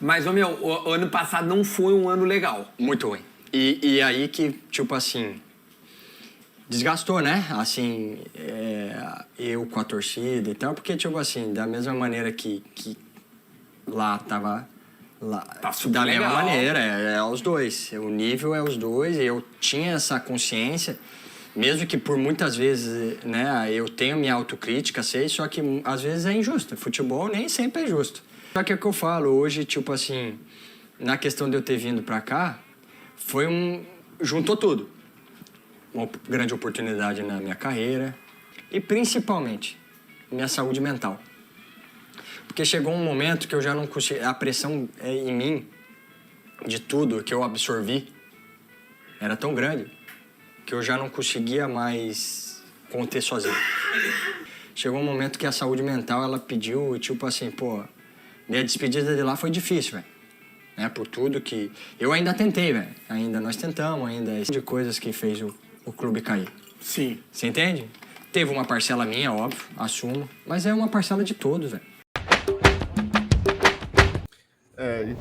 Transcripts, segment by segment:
Mas, ô meu, o ano passado não foi um ano legal. Muito ruim. E aí que, tipo assim, desgastou, né? Assim, eu com a torcida e tal, porque, tipo assim, da mesma maneira que lá tava... Lá, Tá super da mesma legal. maneira, é os dois. O nível é os dois, e eu tinha essa consciência, mesmo que por muitas vezes, né, eu tenho minha autocrítica, sei, só que às vezes é injusto. Futebol nem sempre é justo. Só que é o que eu falo, hoje, tipo assim, na questão de eu ter vindo pra cá, juntou tudo. Uma grande oportunidade na minha carreira e principalmente minha saúde mental. Porque chegou um momento que eu já não conseguia, a pressão em mim de tudo que eu absorvi era tão grande que eu já não conseguia mais conter sozinho. Chegou um momento que a saúde mental ela pediu, tipo assim, pô, minha despedida de lá foi difícil, velho. Né, por tudo que... Eu ainda tentei, velho. Ainda nós tentamos, ainda esse tipo de coisas que fez o clube cair. Sim. Você entende? Teve uma parcela minha, óbvio, assumo. Mas é uma parcela de todos, velho.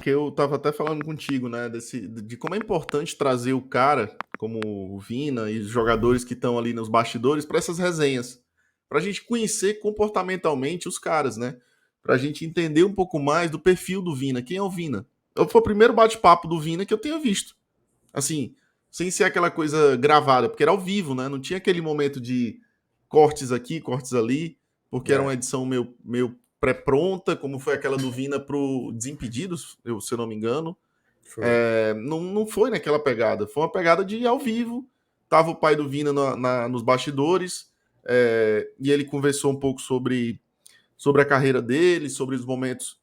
Que eu tava até falando contigo, né, de como é importante trazer o cara, como o Vina e os jogadores que estão ali nos bastidores, para essas resenhas. Pra gente conhecer comportamentalmente os caras, né? Pra gente entender um pouco mais do perfil do Vina. Quem é o Vina? Foi o primeiro bate-papo do Vina que eu tenho visto. Assim, sem ser aquela coisa gravada, porque era ao vivo, né? Não tinha aquele momento de cortes aqui, cortes ali, porque era uma edição meio pré-pronta, como foi aquela do Vina pro Desimpedidos, se eu não me engano. Não foi naquela pegada, foi uma pegada de ao vivo. Tava o pai do Vina nos bastidores, e ele conversou um pouco sobre a carreira dele, sobre os momentos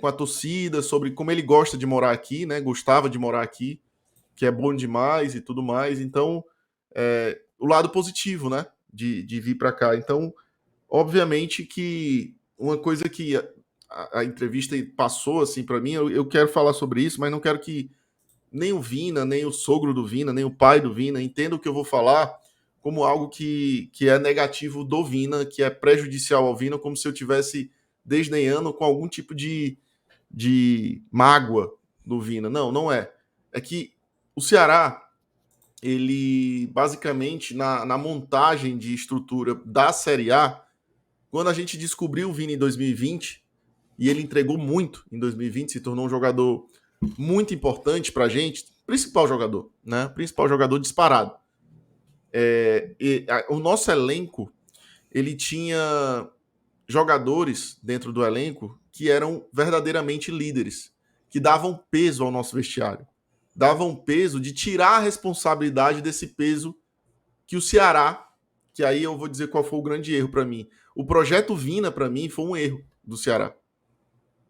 com a torcida, sobre como ele gosta de morar aqui, né? Gostava de morar aqui, que é bom demais e tudo mais. Então, o lado positivo, né? De vir para cá. Então, obviamente que uma coisa que a entrevista passou assim para mim, eu quero falar sobre isso, mas não quero que nem o Vina, nem o sogro do Vina, nem o pai do Vina entendam o que eu vou falar como algo que é negativo do Vina, que é prejudicial ao Vina, como se eu tivesse desdenhando com algum tipo de mágoa do Vina. Não, não é. É que o Ceará, ele basicamente, na montagem de estrutura da Série A, quando a gente descobriu o Vina em 2020, e ele entregou muito em 2020, se tornou um jogador muito importante pra gente, principal jogador, né? Principal jogador disparado. O nosso elenco, ele tinha jogadores dentro do elenco que eram verdadeiramente líderes, que davam peso ao nosso vestiário. Davam peso de tirar a responsabilidade desse peso que o Ceará, que aí eu vou dizer qual foi o grande erro para mim. O projeto Vina, para mim, foi um erro do Ceará.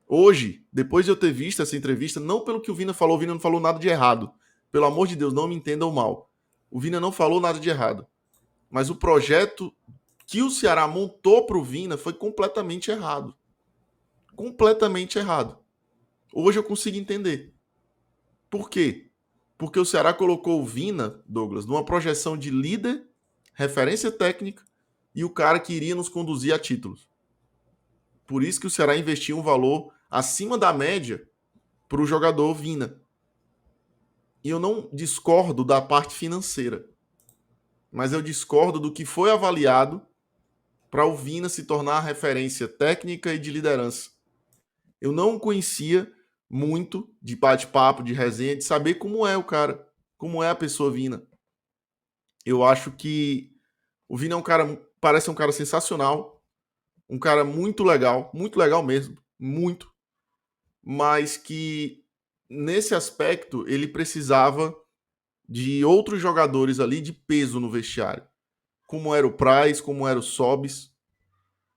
Hoje, depois de eu ter visto essa entrevista, não pelo que o Vina não falou nada de errado. Pelo amor de Deus, não me entendam mal. O Vina não falou nada de errado. Mas o projeto que o Ceará montou para o Vina foi completamente errado. Completamente errado. Hoje eu consigo entender. Por quê? Porque o Ceará colocou o Vina, Douglas, numa projeção de líder, referência técnica e o cara que iria nos conduzir a títulos. Por isso que o Ceará investiu um valor acima da média para o jogador Vina. E eu não discordo da parte financeira, mas eu discordo do que foi avaliado para o Vina se tornar referência técnica e de liderança. Eu não conhecia muito de bate-papo, de resenha, de saber como é o cara, como é a pessoa Vina. Eu acho que o Vina é um cara, parece um cara sensacional, um cara muito legal mesmo, muito, mas que nesse aspecto ele precisava de outros jogadores ali de peso no vestiário, como era o Praz, como era o Sobis,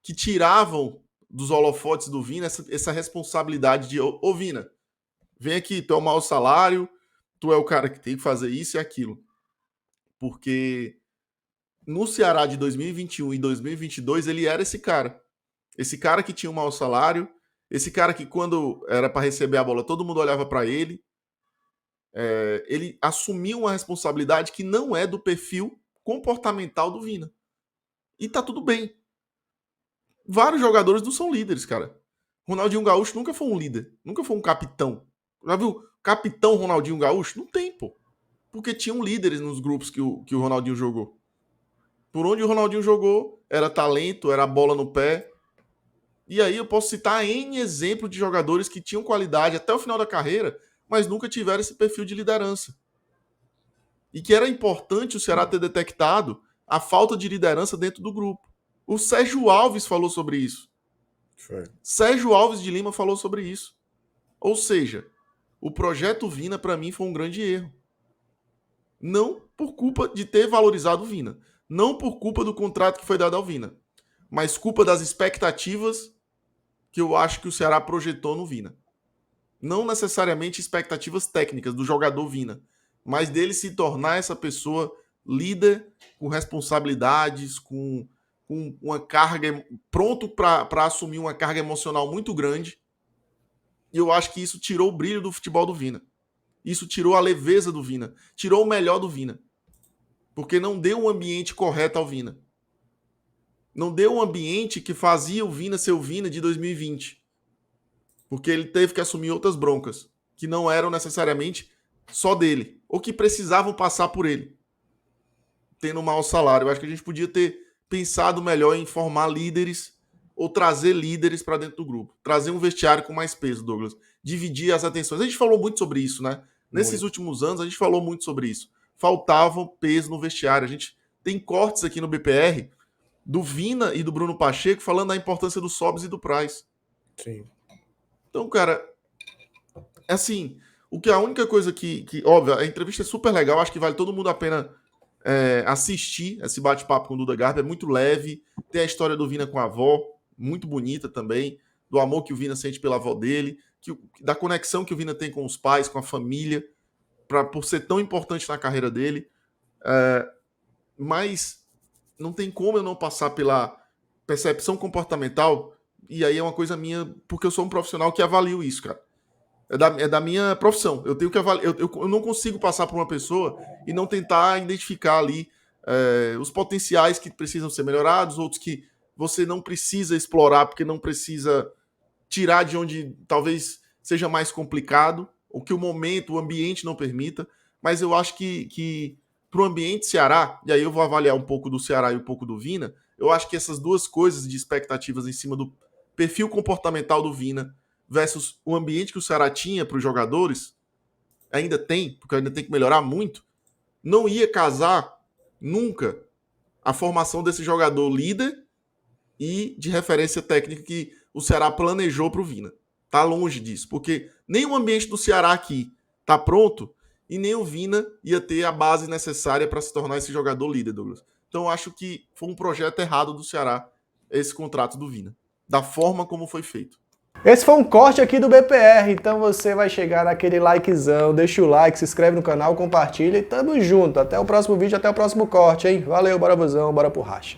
que tiravam dos holofotes do Vina essa responsabilidade de, ô Vina, vem aqui, tu é o mau salário, tu é o cara que tem que fazer isso e aquilo. Porque no Ceará de 2021 e 2022 ele era esse cara. Esse cara que tinha um mau salário, esse cara que quando era para receber a bola todo mundo olhava para ele. Ele assumiu uma responsabilidade que não é do perfil comportamental do Vina. E tá tudo bem. Vários jogadores não são líderes, cara. Ronaldinho Gaúcho nunca foi um líder, nunca foi um capitão. Já viu capitão Ronaldinho Gaúcho? Não tem, pô. Porque tinham líderes nos grupos que o Ronaldinho jogou. Por onde o Ronaldinho jogou, era talento, era bola no pé. E aí eu posso citar N exemplos de jogadores que tinham qualidade até o final da carreira, mas nunca tiveram esse perfil de liderança. E que era importante o Ceará ter detectado a falta de liderança dentro do grupo. O Sérgio Alves falou sobre isso. Sérgio Alves de Lima falou sobre isso. Ou seja, o projeto Vina, para mim, foi um grande erro. Não por culpa de ter valorizado o Vina. Não por culpa do contrato que foi dado ao Vina. Mas culpa das expectativas que eu acho que o Ceará projetou no Vina. Não necessariamente expectativas técnicas do jogador Vina, mas dele se tornar essa pessoa líder, com responsabilidades, com uma carga, pronto para assumir uma carga emocional muito grande. E eu acho que isso tirou o brilho do futebol do Vina. Isso tirou a leveza do Vina. Tirou o melhor do Vina. Porque não deu um ambiente correto ao Vina. Não deu um ambiente que fazia o Vina ser o Vina de 2020. Porque ele teve que assumir outras broncas, que não eram necessariamente só dele, ou que precisavam passar por ele, tendo um mau salário. Eu acho que a gente podia ter pensado melhor em formar líderes ou trazer líderes para dentro do grupo. Trazer um vestiário com mais peso, Douglas. Dividir as atenções. A gente falou muito sobre isso, né? Nesses últimos anos, a gente falou muito sobre isso. Faltava peso no vestiário. A gente tem cortes aqui no BPR do Vina e do Bruno Pacheco falando da importância do Sobs e do Praz. Sim. Então, cara, assim, a única coisa óbvio, a entrevista é super legal, acho que vale todo mundo a pena assistir esse bate-papo com o Duda Garbi, é muito leve, tem a história do Vina com a avó, muito bonita também, do amor que o Vina sente pela avó dele, da conexão que o Vina tem com os pais, com a família, por ser tão importante na carreira dele, mas não tem como eu não passar pela percepção comportamental, e aí é uma coisa minha, porque eu sou um profissional que avalio isso, cara. É da minha profissão. Eu tenho que avaliar. Eu não consigo passar por uma pessoa e não tentar identificar ali os potenciais que precisam ser melhorados, outros que você não precisa explorar porque não precisa tirar de onde talvez seja mais complicado, ou que o momento, o ambiente não permita. Mas eu acho que para o ambiente Ceará, e aí eu vou avaliar um pouco do Ceará e um pouco do Vina, eu acho que essas duas coisas de expectativas em cima do perfil comportamental do Vina versus o ambiente que o Ceará tinha para os jogadores, ainda tem, porque ainda tem que melhorar muito, não ia casar nunca a formação desse jogador líder e de referência técnica que o Ceará planejou para o Vina. Tá longe disso, porque nem o ambiente do Ceará aqui tá pronto e nem o Vina ia ter a base necessária para se tornar esse jogador líder, Douglas. Então eu acho que foi um projeto errado do Ceará, esse contrato do Vina, da forma como foi feito. Esse foi um corte aqui do BPR, então você vai chegar naquele likezão, deixa o like, se inscreve no canal, compartilha e tamo junto. Até o próximo vídeo, até o próximo corte, hein? Valeu, bora busão, bora pro racha.